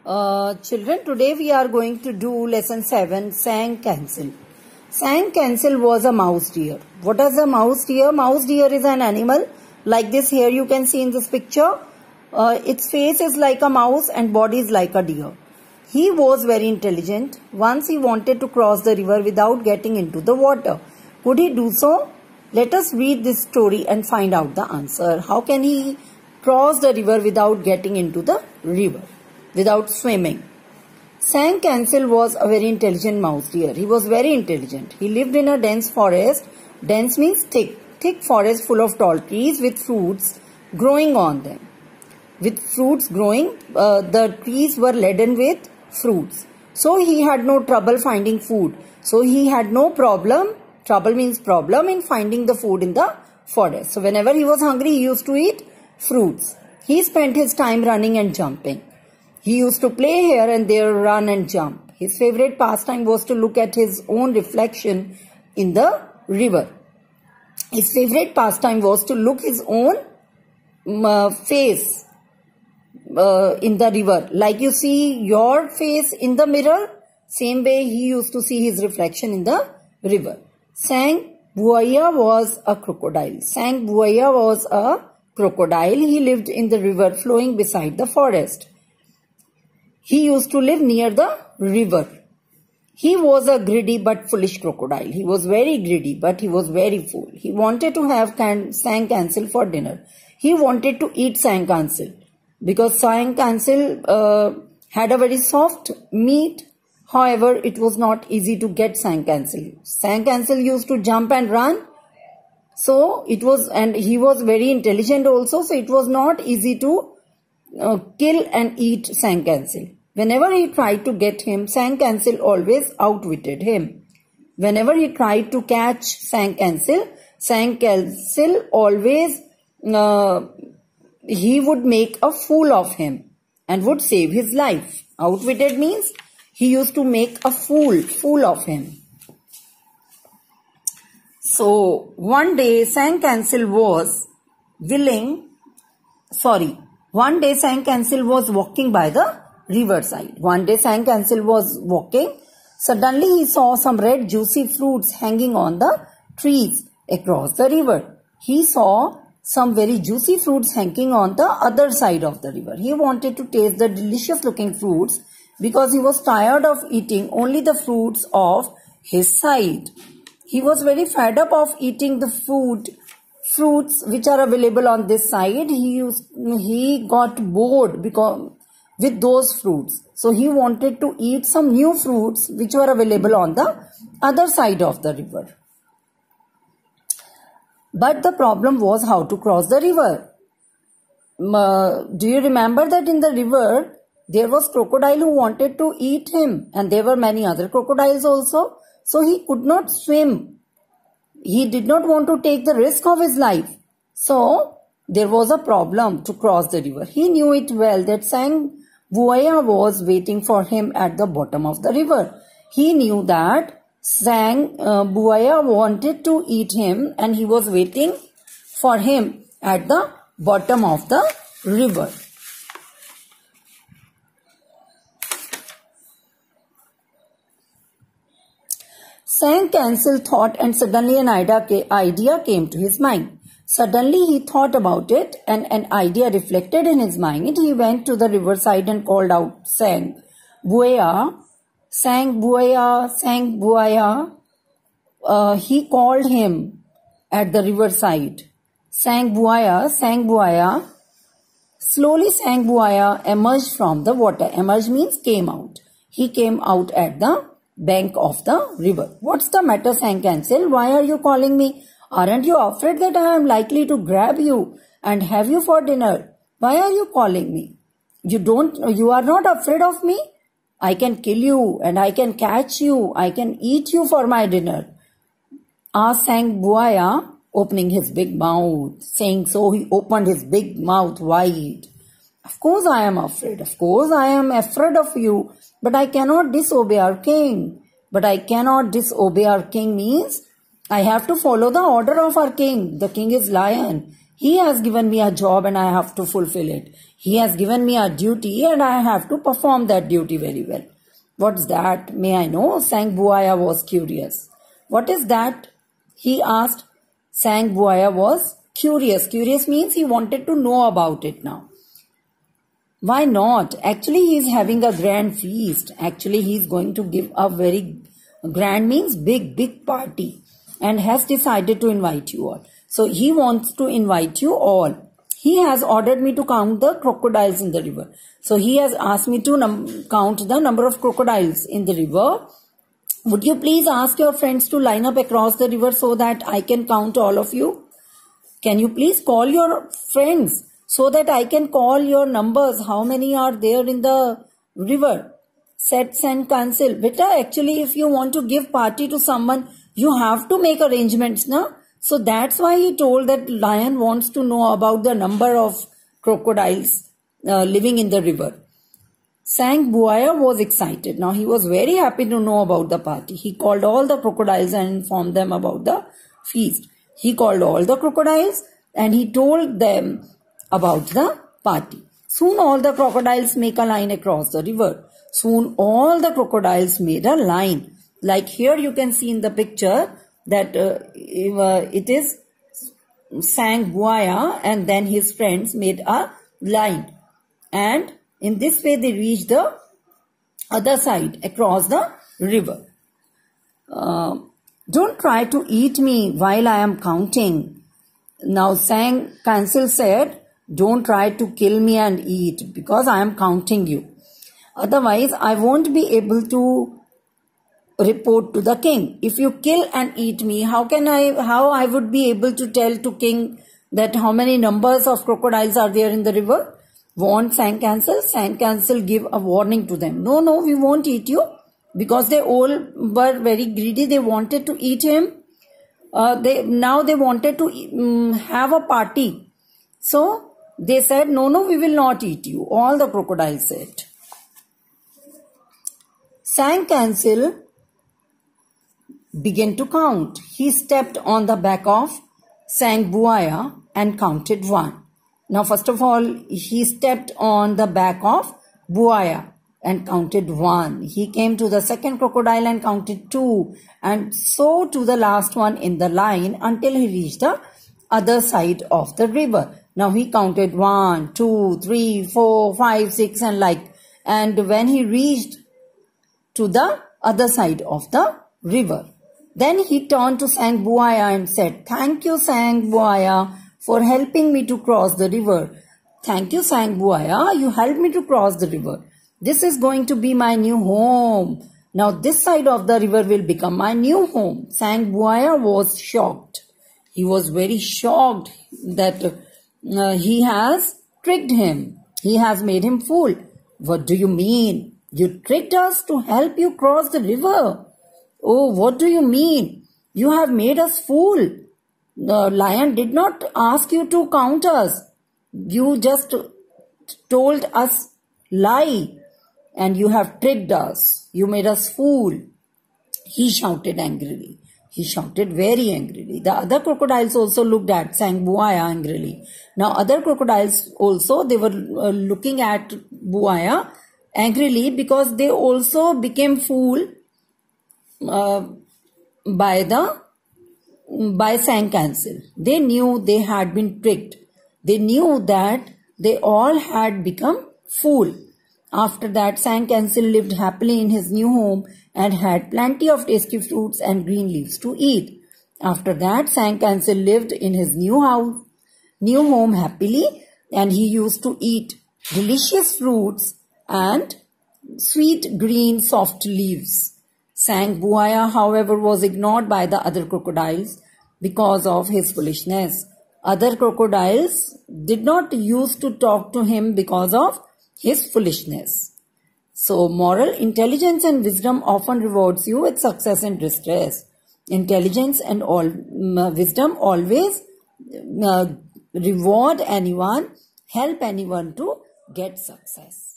Children, today we are going to do lesson 7, Sang Cancel. Sang Cancel was a mouse deer. What is a mouse deer? Mouse deer is an animal like this. Here you can see in this picture. Its face is like a mouse and body is like a deer. He was very intelligent. Once he wanted to cross the river without getting into the water. Could he do so? Let us read this story and find out the answer. How can he cross the river without getting into the river? Without swimming. Sang Cancel was a very intelligent mouse deer. He was very intelligent. He lived in a dense forest. Dense means thick. Thick forest full of tall trees with fruits growing on them. With fruits growing, the trees were laden with fruits. So he had no trouble finding food. So he had no problem. Trouble means problem in finding the food in the forest. So whenever he was hungry, he used to eat fruits. He spent his time running and jumping. He used to play here and there, run and jump. His favorite pastime was to look at his own reflection in the river. His favorite pastime was to look his own face in the river. Like you see your face in the mirror, same way he used to see his reflection in the river. Sang Buaya was a crocodile. Sang Buaya was a crocodile. He lived in the river flowing beside the forest. He used to live near the river. He was a greedy but foolish crocodile. He was very greedy but he was very fool. He wanted to have Sang Cancel for dinner. He wanted to eat Sang Cancel because Sang Cancel had a very soft meat. However, it was not easy to get Sang Cancel. Sang Cancel used to jump and run. So it was, and he was very intelligent also. So it was not easy to kill and eat Sang Cancel. Whenever he tried to get him, Sang Cancel always outwitted him. Whenever he tried to catch Sang Cancel always, he would make a fool of him and would save his life. Outwitted means he used to make a fool of him. So one day Sang Cancel was walking by the riverside. One day Sang Cancel was walking. Suddenly he saw some red juicy fruits hanging on the trees across the river. He saw some very juicy fruits hanging on the other side of the river. He wanted to taste the delicious looking fruits because he was tired of eating only the fruits of his side. He was very fed up of eating the fruits which are available on this side. He got bored with those fruits. So he wanted to eat some new fruits which were available on the other side of the river. But the problem was how to cross the river. Do you remember that in the river there was crocodile who wanted to eat him and there were many other crocodiles also. So he could not swim. He did not want to take the risk of his life. So there was a problem to cross the river. He knew it well that Sang Buaya was waiting for him at the bottom of the river. He knew that Sang Buaya wanted to eat him and he was waiting for him at the bottom of the river. Sang Cancel thought and suddenly an idea came to his mind. Suddenly he thought about it and an idea reflected in his mind. He went to the riverside and called out, Sang Buaya, Sang Buaya, Sang Buaya. He called him at the riverside. Sang Buaya, Sang Buaya. Slowly Sang Buaya emerged from the water. Emerge means came out. He came out at the bank of the river. What's the matter, Sang Cancel? Why are you calling me? Aren't you afraid that I am likely to grab you and have you for dinner? Why are you calling me? You are not afraid of me? I can kill you and I can catch you. I can eat you for my dinner. Asked Sang Buaya, opening his big mouth. Saying so, he opened his big mouth wide. Of course I am afraid. Of course I am afraid of you. But I cannot disobey our king. But I cannot disobey our king means I have to follow the order of our king. The king is lion. He has given me a job and I have to fulfill it. He has given me a duty and I have to perform that duty very well. What's that? May I know? Sang Buaya was curious. What is that? He asked. Sang Buaya was curious. Curious means he wanted to know about it now. Why not? Actually, he is having a grand feast. Actually, he is going to give a very grand means big party and has decided to invite you all. So he wants to invite you all. He has ordered me to count the crocodiles in the river. So he has asked me to count the number of crocodiles in the river. Would you please ask your friends to line up across the river so that I can count all of you? Can you please call your friends so that I can call your numbers? How many are there in the river? Said Sang Kancil. Beta, actually if you want to give party to someone, you have to make arrangements, na? So that's why he told that lion wants to know about the number of crocodiles living in the river. Sang Buaya was excited. Now he was very happy to know about the party. He called all the crocodiles and informed them about the feast. He called all the crocodiles and he told them about the party. Soon all the crocodiles make a line across the river. Soon all the crocodiles made a line. Like here you can see in the picture that it is Sang Buaya and then his friends made a line. And in this way they reached the other side across the river. Don't try to eat me while I am counting. Now Sang Kancil said, don't try to kill me and eat because I am counting you. Otherwise I won't be able to report to the king. If you kill and eat me, how I would be able to tell to king that how many numbers of crocodiles are there in the river? Warned Sang Kancil. Sang Kancil give a warning to them. No, we won't eat you. Because they all were very greedy. They wanted to eat him. Now they wanted to have a party. So they said, no, we will not eat you. All the crocodiles said. Sang Kancil began to count. He stepped on the back of Sang Buaya and counted 1. Now first of all, he stepped on the back of Buaya and counted 1. He came to the second crocodile and counted 2. And so to the last one in the line until he reached the other side of the river. Now he counted 1, 2, 3, 4, 5, 6 and like. And when he reached to the other side of the river, then he turned to Sang Buaya and said, thank you Sang Buaya for helping me to cross the river. Thank you Sang Buaya, you helped me to cross the river. This is going to be my new home. Now this side of the river will become my new home. Sang Buaya was shocked. He was very shocked that he has tricked him. He has made him fool. What do you mean? You tricked us to help you cross the river. Oh, what do you mean? You have made us fool. The lion did not ask you to count us. You just told us lie. And you have tricked us. You made us fool. He shouted angrily. He shouted very angrily. The other crocodiles also looked at Sang Buaya angrily. Now other crocodiles also, they were looking at Buaya angrily because they also became fool by Sang Kancil. They knew they had been tricked. They knew that they all had become fool. After that, Sang Kancil lived happily in his new home and had plenty of tasty fruits and green leaves to eat. After that, Sang Kancil lived in his new home happily, and he used to eat delicious fruits and sweet green soft leaves. Sang Buaya, however, was ignored by the other crocodiles because of his foolishness. Other crocodiles did not used to talk to him because of his foolishness. So, moral: intelligence and wisdom often rewards you with success and distress. Intelligence and wisdom always reward anyone, help anyone to get success.